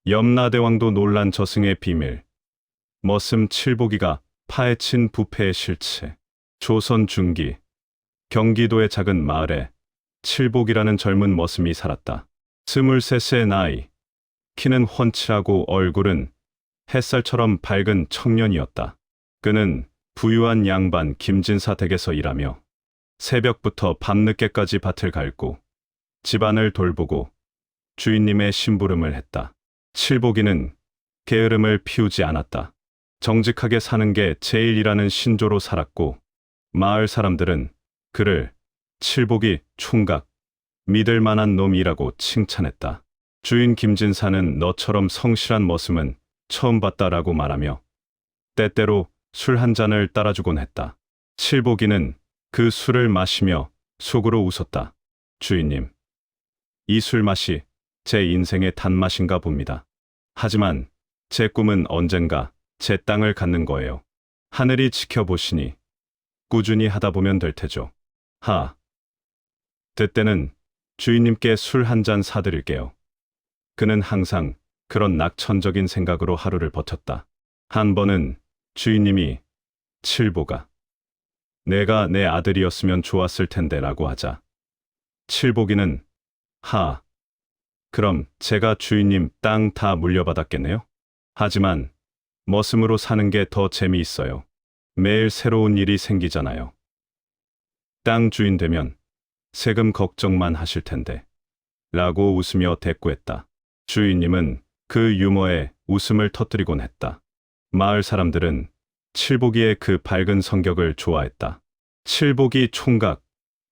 염라대왕도 놀란 저승의 비밀. 머슴 칠보기가 파헤친 부패의 실체. 조선 중기, 경기도의 작은 마을에 칠복이라는 젊은 머슴이 살았다. 23세 나이, 키는 훤칠하고 얼굴은 햇살처럼 밝은 청년이었다. 그는 부유한 양반 김진사 댁에서 일하며 새벽부터 밤늦게까지 밭을 갈고 집안을 돌보고 주인님의 심부름을 했다. 칠복이는 게으름을 피우지 않았다. 정직하게 사는 게 제일이라는 신조로 살았고 마을 사람들은 그를 칠복이 총각, 믿을 만한 놈이라고 칭찬했다. 주인 김진사는 너처럼 성실한 머슴은 처음 봤다라고 말하며 때때로 술 한 잔을 따라주곤 했다. 칠복이는 그 술을 마시며 속으로 웃었다. 주인님, 이 술 맛이 제 인생의 단맛인가 봅니다. 하지만 제 꿈은 언젠가 제 땅을 갖는 거예요. 하늘이 지켜보시니 꾸준히 하다 보면 될 테죠. 그때는 주인님께 술 한 잔 사드릴게요. 그는 항상 그런 낙천적인 생각으로 하루를 버텼다. 한 번은 주인님이 칠보가 내가 내 아들이었으면 좋았을 텐데 라고 하자 칠복이는 그럼 제가 주인님 땅 다 물려받았겠네요? 하지만 머슴으로 사는 게 더 재미있어요. 매일 새로운 일이 생기잖아요. 땅 주인 되면 세금 걱정만 하실 텐데 라고 웃으며 대꾸했다. 주인님은 그 유머에 웃음을 터뜨리곤 했다. 마을 사람들은 칠복이의 그 밝은 성격을 좋아했다. 칠복이 총각,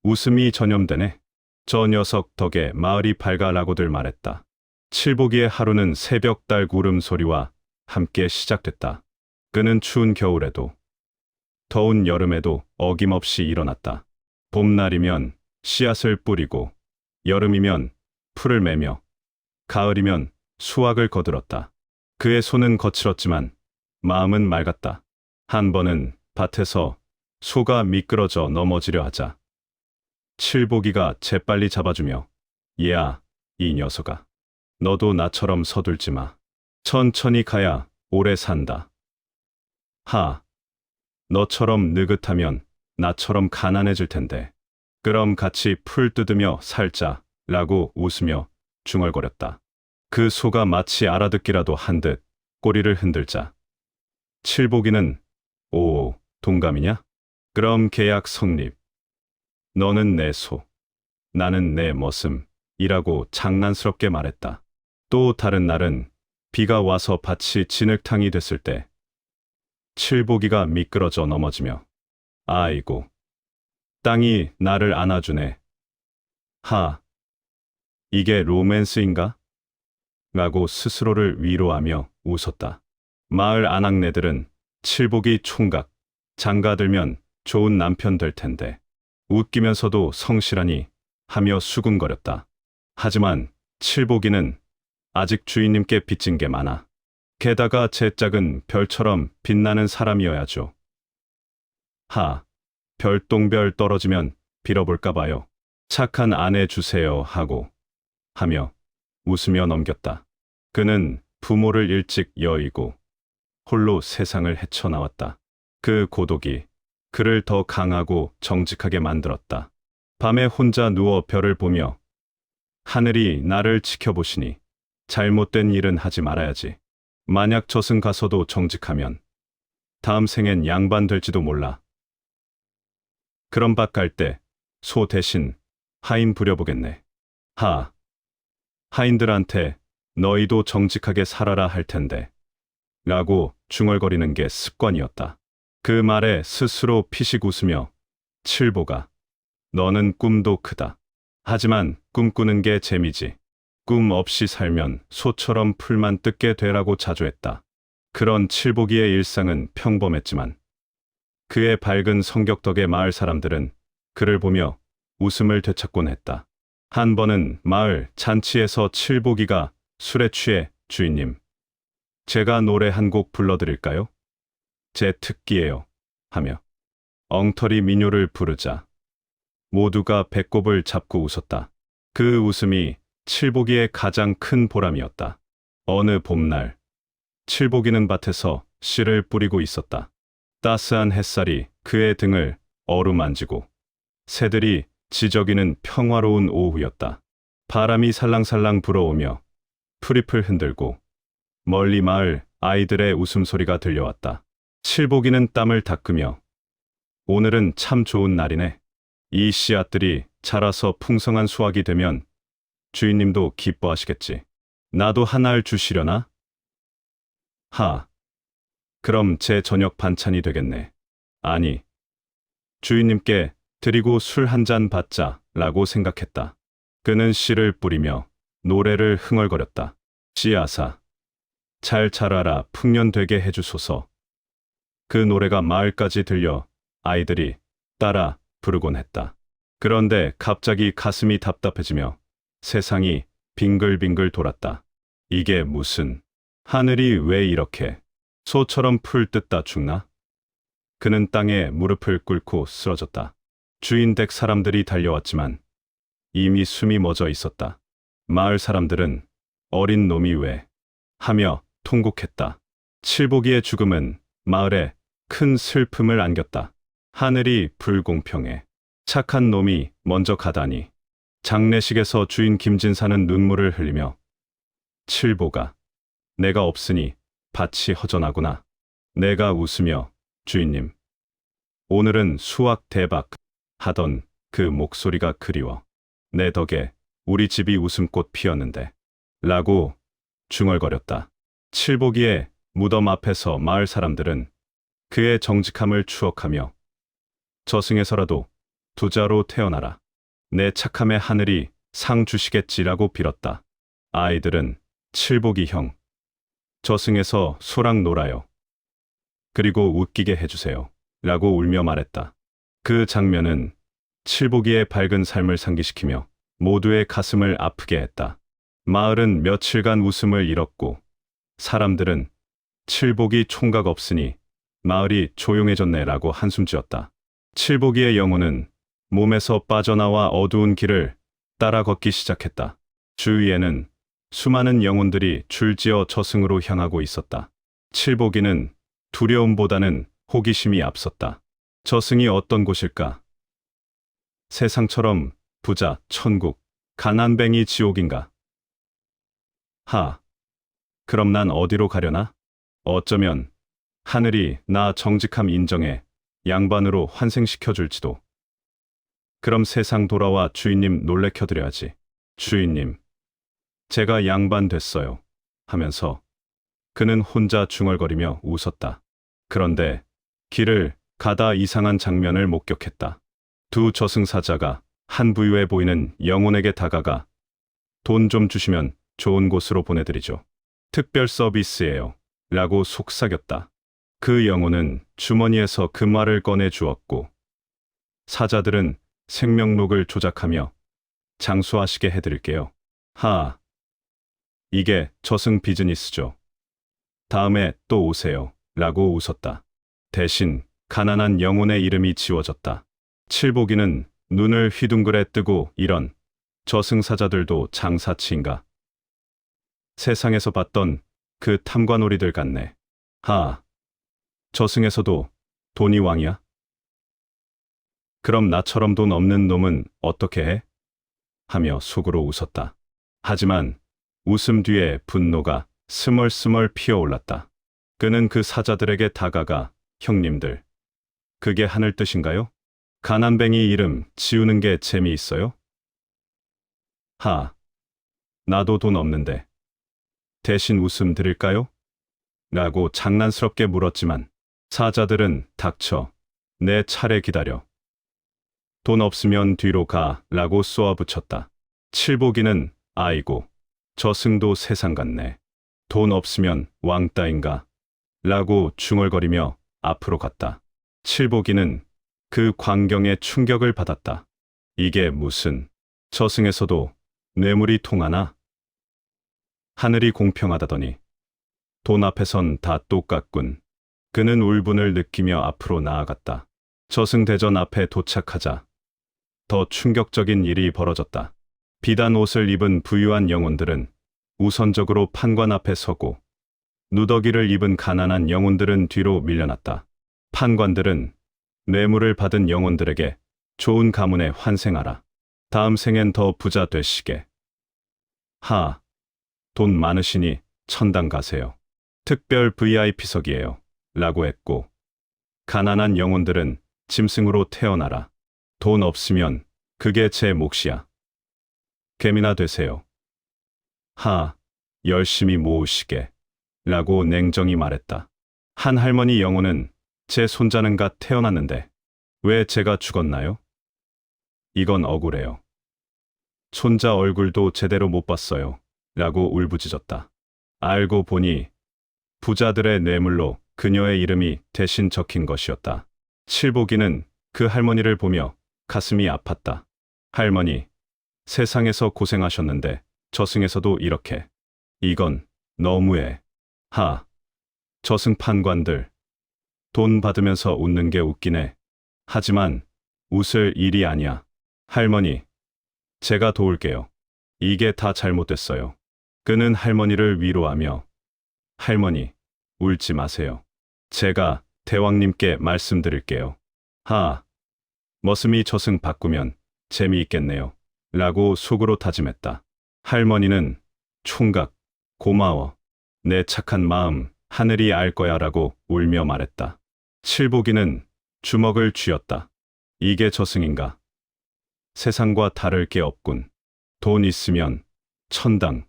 웃음이 전염되네. 저 녀석 덕에 마을이 밝아라고들 말했다. 칠복이의 하루는 새벽 달 울음소리와 함께 시작됐다. 그는 추운 겨울에도 더운 여름에도 어김없이 일어났다. 봄날이면 씨앗을 뿌리고 여름이면 풀을 매며 가을이면 수확을 거들었다. 그의 손은 거칠었지만 마음은 맑았다. 한 번은 밭에서 소가 미끄러져 넘어지려 하자 칠복이가 재빨리 잡아주며 얘야, 이 녀석아. 너도 나처럼 서둘지 마. 천천히 가야 오래 산다. 너처럼 느긋하면 나처럼 가난해질 텐데. 그럼 같이 풀 뜯으며 살자 라고 웃으며 중얼거렸다. 그 소가 마치 알아듣기라도 한 듯 꼬리를 흔들자 칠복이는 오, 동감이냐? 그럼 계약 성립. 너는 내 소, 나는 내 머슴이라고 장난스럽게 말했다. 또 다른 날은 비가 와서 밭이 진흙탕이 됐을 때 칠복이가 미끄러져 넘어지며 아이고, 땅이 나를 안아주네. 이게 로맨스인가? 라고 스스로를 위로하며 웃었다. 마을 아낙네들은 칠복이 총각, 장가들면 좋은 남편 될 텐데 웃기면서도 성실하니 하며 수군거렸다. 하지만 칠복이는 아직 주인님께 빚진 게 많아. 게다가 제 짝은 별처럼 빛나는 사람이어야죠. 별똥별 떨어지면 빌어볼까 봐요. 착한 아내 주세요 하며 웃으며 넘겼다. 그는 부모를 일찍 여의고 홀로 세상을 헤쳐나왔다. 그 고독이 그를 더 강하고 정직하게 만들었다. 밤에 혼자 누워 별을 보며 하늘이 나를 지켜보시니 잘못된 일은 하지 말아야지. 만약 저승 가서도 정직하면 다음 생엔 양반 될지도 몰라. 그럼 밭 갈 때 소 대신 하인 부려보겠네. 하인들한테 너희도 정직하게 살아라 할 텐데 라고 중얼거리는 게 습관이었다. 그 말에 스스로 피식 웃으며 칠보가 너는 꿈도 크다. 하지만 꿈꾸는 게 재미지. 꿈 없이 살면 소처럼 풀만 뜯게 되라고 자주했다. 그런 칠보기의 일상은 평범했지만 그의 밝은 성격 덕에 마을 사람들은 그를 보며 웃음을 되찾곤 했다. 한 번은 마을 잔치에서 칠보기가 술에 취해 주인님, 제가 노래 한 곡 불러드릴까요? 제 특기예요. 하며 엉터리 민요를 부르자 모두가 배꼽을 잡고 웃었다. 그 웃음이 칠보기의 가장 큰 보람이었다. 어느 봄날, 칠복이는 밭에서 씨를 뿌리고 있었다. 따스한 햇살이 그의 등을 어루만지고 새들이 지저귀는 평화로운 오후였다. 바람이 살랑살랑 불어오며 풀잎을 흔들고 멀리 마을 아이들의 웃음소리가 들려왔다. 칠복이는 땀을 닦으며 오늘은 참 좋은 날이네. 이 씨앗들이 자라서 풍성한 수확이 되면 주인님도 기뻐하시겠지. 나도 하나를 주시려나? 그럼 제 저녁 반찬이 되겠네. 아니, 주인님께 드리고 술 한 잔 받자라고 생각했다. 그는 씨를 뿌리며 노래를 흥얼거렸다. 씨앗아, 잘 자라라 풍년되게 해주소서. 그 노래가 마을까지 들려 아이들이 따라 부르곤 했다. 그런데 갑자기 가슴이 답답해지며 세상이 빙글빙글 돌았다. 이게 무슨, 하늘이 왜 이렇게 소처럼 풀 뜯다 죽나? 그는 땅에 무릎을 꿇고 쓰러졌다. 주인 댁 사람들이 달려왔지만 이미 숨이 멎어 있었다. 마을 사람들은 어린 놈이 왜 하며 통곡했다. 칠복이의 죽음은 마을에 큰 슬픔을 안겼다. 하늘이 불공평해. 착한 놈이 먼저 가다니. 장례식에서 주인 김진사는 눈물을 흘리며 칠복아, 내가 없으니 밭이 허전하구나. 내가 웃으며 주인님, 오늘은 수확 대박 하던 그 목소리가 그리워. 내 덕에 우리 집이 웃음꽃 피었는데 라고 중얼거렸다. 칠복이의 무덤 앞에서 마을 사람들은 그의 정직함을 추억하며 저승에서라도 부자로 태어나라. 내 착함에 하늘이 상 주시겠지라고 빌었다. 아이들은 칠복이 형, 저승에서 소랑 놀아요. 그리고 웃기게 해주세요. 라고 울며 말했다. 그 장면은 칠복이의 밝은 삶을 상기시키며 모두의 가슴을 아프게 했다. 마을은 며칠간 웃음을 잃었고 사람들은 칠복이 총각 없으니 마을이 조용해졌네라고 한숨 지었다. 칠복이의 영혼은 몸에서 빠져나와 어두운 길을 따라 걷기 시작했다. 주위에는 수많은 영혼들이 줄지어 저승으로 향하고 있었다. 칠복이는 두려움보다는 호기심이 앞섰다. 저승이 어떤 곳일까? 세상처럼 부자, 천국, 가난뱅이 지옥인가? 그럼 난 어디로 가려나? 어쩌면 하늘이 나 정직함 인정해 양반으로 환생시켜줄지도. 그럼 세상 돌아와 주인님 놀래켜드려야지. 주인님, 제가 양반 됐어요. 하면서 그는 혼자 중얼거리며 웃었다. 그런데 길을 가다 이상한 장면을 목격했다. 두 저승사자가 한 부유해 보이는 영혼에게 다가가 돈 좀 주시면 좋은 곳으로 보내드리죠. 특별 서비스예요. 라고 속삭였다. 그 영혼은 주머니에서 금화를 꺼내 주었고 사자들은 생명록을 조작하며 장수하시게 해드릴게요. 이게 저승 비즈니스죠. 다음에 또 오세요. 라고 웃었다. 대신 가난한 영혼의 이름이 지워졌다. 칠복이는 눈을 휘둥그레 뜨고 이런 저승사자들도 장사치인가? 세상에서 봤던 그 탐관오리들 같네. 저승에서도 돈이 왕이야? 그럼 나처럼 돈 없는 놈은 어떻게 해? 하며 속으로 웃었다. 하지만 웃음 뒤에 분노가 스멀스멀 피어올랐다. 그는 그 사자들에게 다가가 형님들, 그게 하늘 뜻인가요? 가난뱅이 이름 지우는 게 재미있어요? 나도 돈 없는데 대신 웃음 드릴까요? 라고 장난스럽게 물었지만 사자들은 닥쳐, 내 차례 기다려. 돈 없으면 뒤로 가 라고 쏘아붙였다. 칠복이는 아이고, 저승도 세상 같네. 돈 없으면 왕따인가? 라고 중얼거리며 앞으로 갔다. 칠복이는 그 광경에 충격을 받았다. 이게 무슨, 저승에서도 뇌물이 통하나? 하늘이 공평하다더니 돈 앞에선 다 똑같군. 그는 울분을 느끼며 앞으로 나아갔다. 저승대전 앞에 도착하자 더 충격적인 일이 벌어졌다. 비단 옷을 입은 부유한 영혼들은 우선적으로 판관 앞에 서고 누더기를 입은 가난한 영혼들은 뒤로 밀려났다. 판관들은 뇌물을 받은 영혼들에게 좋은 가문에 환생하라. 다음 생엔 더 부자 되시게. 돈 많으시니 천당 가세요. 특별 VIP석이에요. 라고 했고, 가난한 영혼들은 짐승으로 태어나라. 돈 없으면 그게 제 몫이야. 개미나 되세요. 열심히 모으시게. 라고 냉정히 말했다. 한 할머니 영혼은 제 손자는 갓 태어났는데 왜 제가 죽었나요? 이건 억울해요. 손자 얼굴도 제대로 못 봤어요. 라고 울부짖었다. 알고 보니 부자들의 뇌물로 그녀의 이름이 대신 적힌 것이었다. 칠복이는 그 할머니를 보며 가슴이 아팠다. 할머니, 세상에서 고생하셨는데 저승에서도 이렇게. 이건 너무해. 저승 판관들. 돈 받으면서 웃는 게 웃기네. 하지만 웃을 일이 아니야. 할머니, 제가 도울게요. 이게 다 잘못됐어요. 그는 할머니를 위로하며 할머니, 울지 마세요. 제가 대왕님께 말씀드릴게요. 머슴이 저승 바꾸면 재미있겠네요. 라고 속으로 다짐했다. 할머니는 총각, 고마워. 내 착한 마음 하늘이 알 거야 라고 울며 말했다. 칠복이는 주먹을 쥐었다. 이게 저승인가? 세상과 다를 게 없군. 돈 있으면 천당,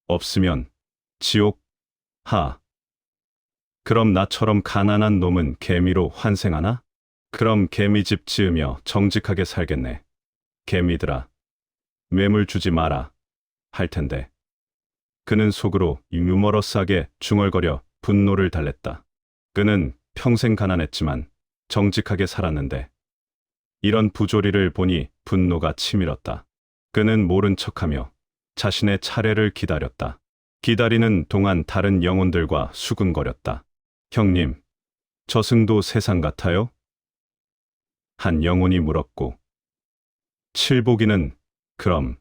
없으면 지옥. 그럼 나처럼 가난한 놈은 개미로 환생하나? 그럼 개미집 지으며 정직하게 살겠네. 개미들아, 뇌물 주지 마라. 할 텐데. 그는 속으로 유머러스하게 중얼거려 분노를 달랬다. 그는 평생 가난했지만 정직하게 살았는데 이런 부조리를 보니 분노가 치밀었다. 그는 모른 척하며 자신의 차례를 기다렸다. 기다리는 동안 다른 영혼들과 수근거렸다. 형님, 저승도 세상 같아요? 한 영혼이 물었고, 칠복이는 그럼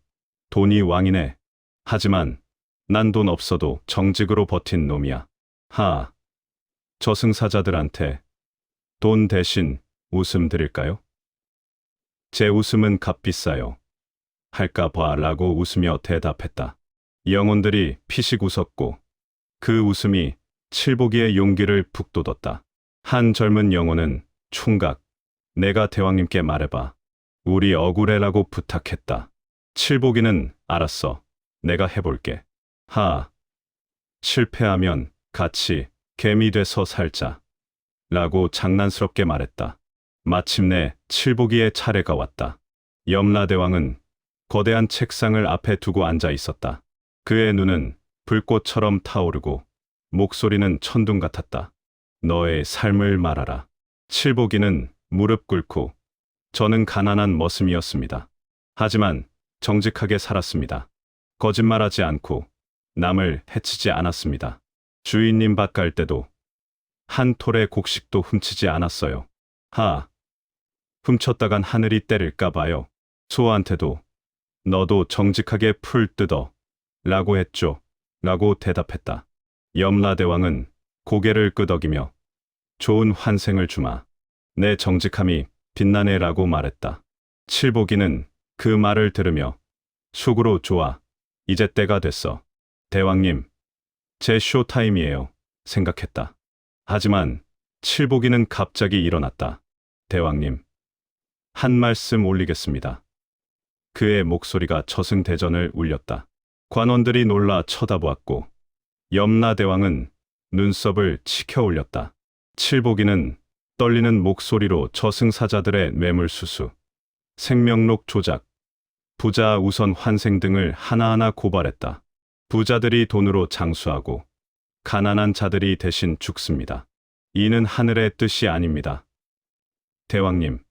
돈이 왕이네. 하지만 난 돈 없어도 정직으로 버틴 놈이야. 저승사자들한테 돈 대신 웃음 드릴까요? 제 웃음은 값비싸요. 할까 봐 라고 웃으며 대답했다. 영혼들이 피식 웃었고 그 웃음이 칠복이의 용기를 북돋웠다. 한 젊은 영혼은 총각, 내가 대왕님께 말해봐. 우리 억울해라고 부탁했다. 칠복이는 알았어. 내가 해볼게. 실패하면 같이 개미 돼서 살자. 라고 장난스럽게 말했다. 마침내 칠복이의 차례가 왔다. 염라대왕은 거대한 책상을 앞에 두고 앉아 있었다. 그의 눈은 불꽃처럼 타오르고 목소리는 천둥 같았다. 너의 삶을 말하라. 칠복이는 무릎 꿇고 저는 가난한 머슴이었습니다. 하지만 정직하게 살았습니다. 거짓말하지 않고 남을 해치지 않았습니다. 주인님 밭 갈 때도 한 톨의 곡식도 훔치지 않았어요. 훔쳤다간 하늘이 때릴까 봐요. 소한테도 너도 정직하게 풀 뜯어 라고 했죠. 라고 대답했다. 염라대왕은 고개를 끄덕이며 좋은 환생을 주마. 내 정직함이 빛나네 라고 말했다. 칠복이는 그 말을 들으며 속으로 좋아. 이제 때가 됐어. 대왕님, 제 쇼타임이에요. 생각했다. 하지만 칠복이는 갑자기 일어났다. 대왕님, 한 말씀 올리겠습니다. 그의 목소리가 저승대전을 울렸다. 관원들이 놀라 쳐다보았고 염라대왕은 눈썹을 치켜 올렸다. 칠복이는 떨리는 목소리로 저승사자들의 뇌물수수, 생명록 조작, 부자 우선 환생 등을 하나하나 고발했다. 부자들이 돈으로 장수하고 가난한 자들이 대신 죽습니다. 이는 하늘의 뜻이 아닙니다. 대왕님,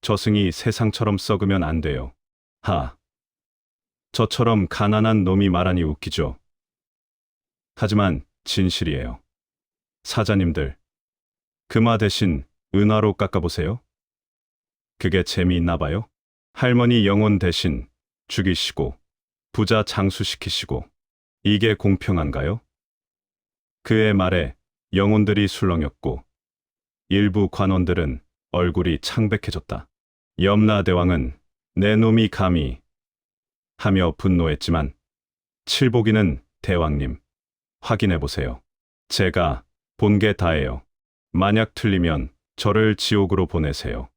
저승이 세상처럼 썩으면 안 돼요. 저처럼 가난한 놈이 말하니 웃기죠. 하지만 진실이에요. 사자님들, 금화 대신 은화로 깎아보세요. 그게 재미있나 봐요. 할머니 영혼 대신 죽이시고 부자 장수시키시고 이게 공평한가요? 그의 말에 영혼들이 술렁였고 일부 관원들은 얼굴이 창백해졌다. 염라대왕은 내 놈이 감히 하며 분노했지만 칠복이는 대왕님, 확인해 보세요. 제가 본 게 다예요. 만약 틀리면 저를 지옥으로 보내세요.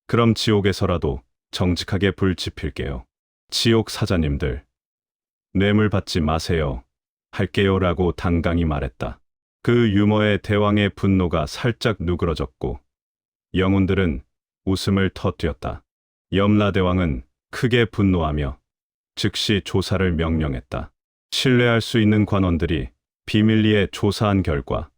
그럼 지옥에서라도 정직하게 불 지필게요. 지옥 사자님들, 뇌물 받지 마세요. 할게요라고 당당히 말했다. 그 유머에 대왕의 분노가 살짝 누그러졌고 영혼들은 웃음을 터뜨렸다. 염라대왕은 크게 분노하며 즉시 조사를 명령했다. 신뢰할 수 있는 관원들이 비밀리에 조사한 결과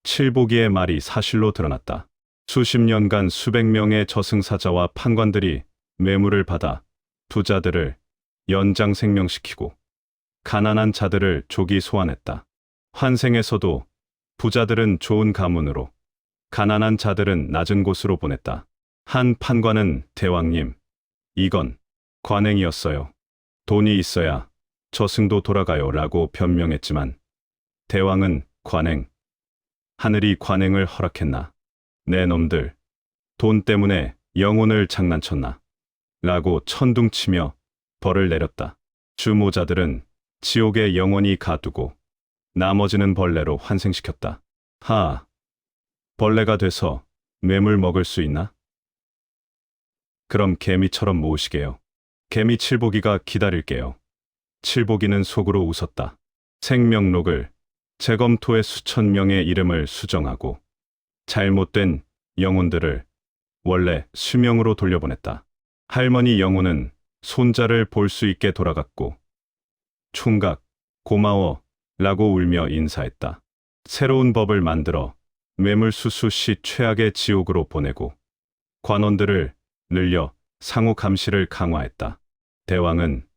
칠보기의 말이 사실로 드러났다. 수십 년간 수백 명의 저승사자와 판관들이 뇌물을 받아 부자들을 연장생명시키고 가난한 자들을 조기 소환했다. 환생에서도 부자들은 좋은 가문으로, 가난한 자들은 낮은 곳으로 보냈다. 한 판관은 대왕님, 이건 관행이었어요. 돈이 있어야 저승도 돌아가요 라고 변명했지만 대왕은 관행, 하늘이 관행을 허락했나? 내 놈들, 돈 때문에 영혼을 장난쳤나? 라고 천둥치며 벌을 내렸다. 주모자들은 지옥에 영원히 가두고 나머지는 벌레로 환생시켰다. 벌레가 돼서 뇌물 먹을 수 있나? 그럼 개미처럼 모으시게요. 개미 칠보기가 기다릴게요. 칠보기는 속으로 웃었다. 생명록을 재검토해 수천 명의 이름을 수정하고 잘못된 영혼들을 원래 수명으로 돌려보냈다. 할머니 영혼은 손자를 볼 수 있게 돌아갔고 총각 고마워 라고 울며 인사했다. 새로운 법을 만들어 뇌물수수 시 최악의 지옥으로 보내고 관원들을 늘려 상호 감시를 강화했다. 대왕은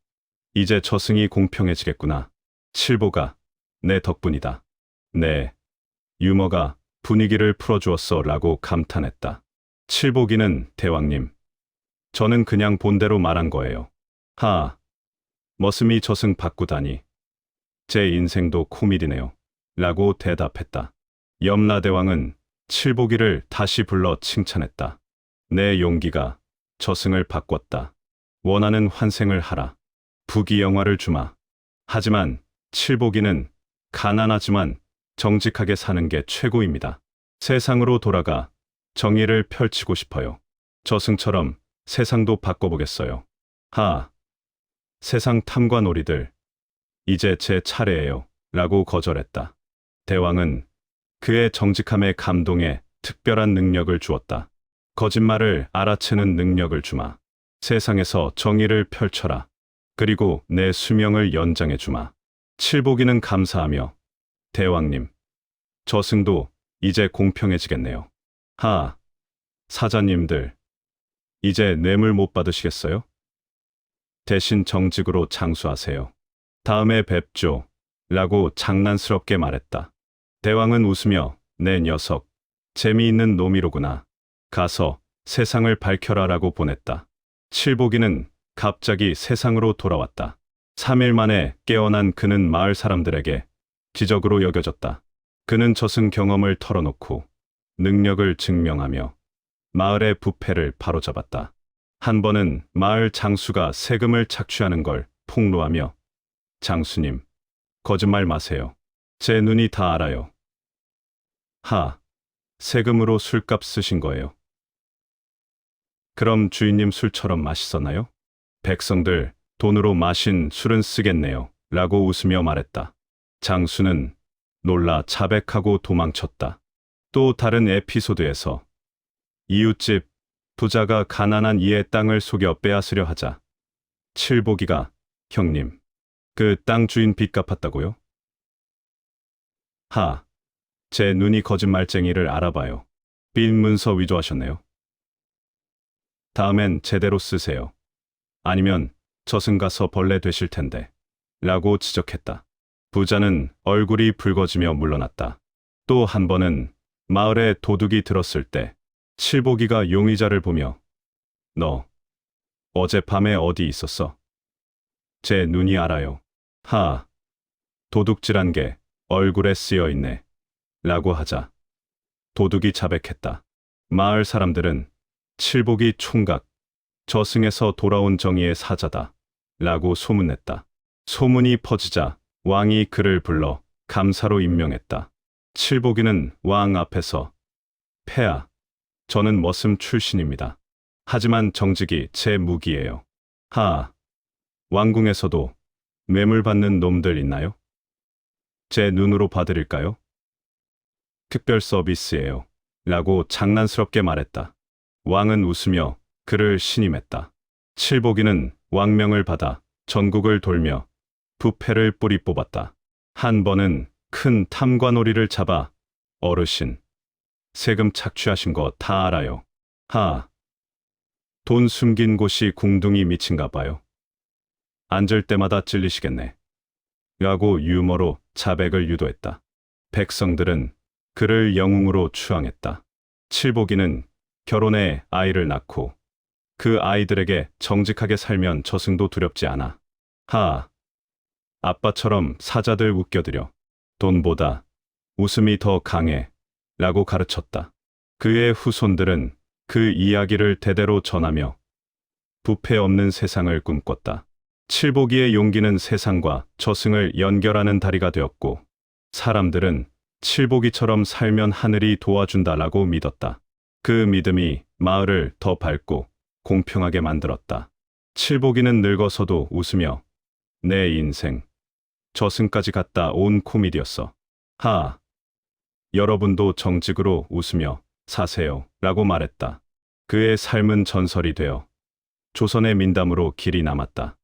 이제 저승이 공평해지겠구나. 칠보가 내 덕분이다. 네, 유머가 분위기를 풀어주었어 라고 감탄했다. 칠보기는 대왕님, 저는 그냥 본대로 말한 거예요. 머슴이 저승 바꾸다니. 제 인생도 코미디네요. 라고 대답했다. 염라대왕은 칠보기를 다시 불러 칭찬했다. 내 용기가 저승을 바꿨다. 원하는 환생을 하라. 부귀영화를 주마. 하지만 칠보기는 가난하지만 정직하게 사는 게 최고입니다. 세상으로 돌아가 정의를 펼치고 싶어요. 저승처럼 세상도 바꿔보겠어요. 세상 탐관오리들, 이제 제 차례예요. 라고 거절했다. 대왕은 그의 정직함에 감동해 특별한 능력을 주었다. 거짓말을 알아채는 능력을 주마. 세상에서 정의를 펼쳐라. 그리고 내 수명을 연장해 주마. 칠보기는 감사하며 대왕님, 저승도 이제 공평해지겠네요. 사자님들, 이제 뇌물 못 받으시겠어요? 대신 정직으로 장수하세요. 다음에 뵙죠. 라고 장난스럽게 말했다. 대왕은 웃으며 내 녀석, 재미있는 놈이로구나. 가서 세상을 밝혀라 라고 보냈다. 칠보기는 갑자기 세상으로 돌아왔다. 3일 만에 깨어난 그는 마을 사람들에게 기적으로 여겨졌다. 그는 저승 경험을 털어놓고 능력을 증명하며 마을의 부패를 바로잡았다. 한 번은 마을 장수가 세금을 착취하는 걸 폭로하며 장수님, 거짓말 마세요. 제 눈이 다 알아요. 세금으로 술값 쓰신 거예요. 그럼 주인님 술처럼 맛있었나요? 백성들 돈으로 마신 술은 쓰겠네요. 라고 웃으며 말했다. 장수는 놀라 자백하고 도망쳤다. 또 다른 에피소드에서 이웃집 부자가 가난한 이의 땅을 속여 빼앗으려 하자 칠보기가 형님, 그 땅 주인 빚 갚았다고요? 제 눈이 거짓말쟁이를 알아봐요. 빚 문서 위조하셨네요. 다음엔 제대로 쓰세요. 아니면 저승 가서 벌레 되실 텐데. 라고 지적했다. 부자는 얼굴이 붉어지며 물러났다. 또 한 번은 마을에 도둑이 들었을 때 칠보기가 용의자를 보며 너 어젯밤에 어디 있었어? 제 눈이 알아요. 하, 도둑질한 게 얼굴에 쓰여 있네. 라고 하자 도둑이 자백했다. 마을 사람들은 칠복이 총각, 저승에서 돌아온 정의의 사자다. 라고 소문냈다. 소문이 퍼지자 왕이 그를 불러 감사로 임명했다. 칠복이는 왕 앞에서 폐하, 저는 머슴 출신입니다. 하지만 정직이 제 무기예요. 하, 왕궁에서도 뇌물 받는 놈들 있나요? 제 눈으로 봐드릴까요? 특별 서비스예요. 라고 장난스럽게 말했다. 왕은 웃으며 그를 신임했다. 칠복이는 왕명을 받아 전국을 돌며 부패를 뿌리 뽑았다. 한 번은 큰 탐관오리를 잡아 어르신, 세금 착취하신 거 다 알아요. 하, 돈 숨긴 곳이 궁둥이 미친가 봐요. 앉을 때마다 찔리시겠네. 라고 유머로 자백을 유도했다. 백성들은 그를 영웅으로 추앙했다. 칠복이는 결혼해 아이를 낳고 그 아이들에게 정직하게 살면 저승도 두렵지 않아. 하, 아빠처럼 사자들 웃겨드려. 돈보다 웃음이 더 강해. 라고 가르쳤다. 그의 후손들은 그 이야기를 대대로 전하며 부패 없는 세상을 꿈꿨다. 칠복이의 용기는 세상과 저승을 연결하는 다리가 되었고 사람들은 칠복이처럼 살면 하늘이 도와준다라고 믿었다. 그 믿음이 마을을 더 밝고 공평하게 만들었다. 칠복이는 늙어서도 웃으며 내 인생 저승까지 갔다 온 코미디였어. 하, 여러분도 정직으로 웃으며 사세요. 라고 말했다. 그의 삶은 전설이 되어 조선의 민담으로 길이 남았다.